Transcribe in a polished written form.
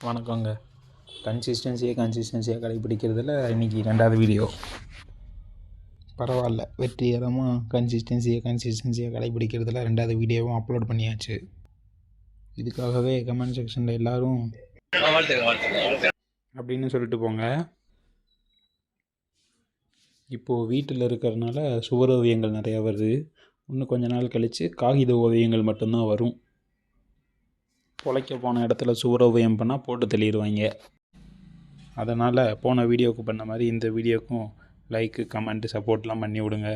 வணக்கங்க. கன்சிஸ்டன்சியாக கடைப்பிடிக்கிறதுல இன்றைக்கி 2வது வீடியோ. பரவாயில்ல, வெற்றிகரமாக கன்சிஸ்டன்சியாக கடைப்பிடிக்கிறதுல 2வது வீடியோவும் அப்லோட் பண்ணியாச்சு. இதுக்காகவே கமெண்ட் செக்ஷனில் எல்லோரும் அப்படின்னு சொல்லிட்டு போங்க. இப்போது வீட்டில் இருக்கிறதுனால சுவர் ஓவியங்கள் நிறையா வருது. இன்னும் கொஞ்ச நாள் கழித்து காகித ஓவியங்கள் மட்டும்தான் வரும். பொழைக்க போன இடத்துல சுவர் ஓவியம் பண்ணால் போட்டு தள்ளிடுவாங்க. அதனால் போன வீடியோவுக்கு பண்ண மாதிரி இந்த வீடியோக்கும் லைக்கு, கமெண்ட்டு, சப்போர்ட்லாம் பண்ணி விடுங்க.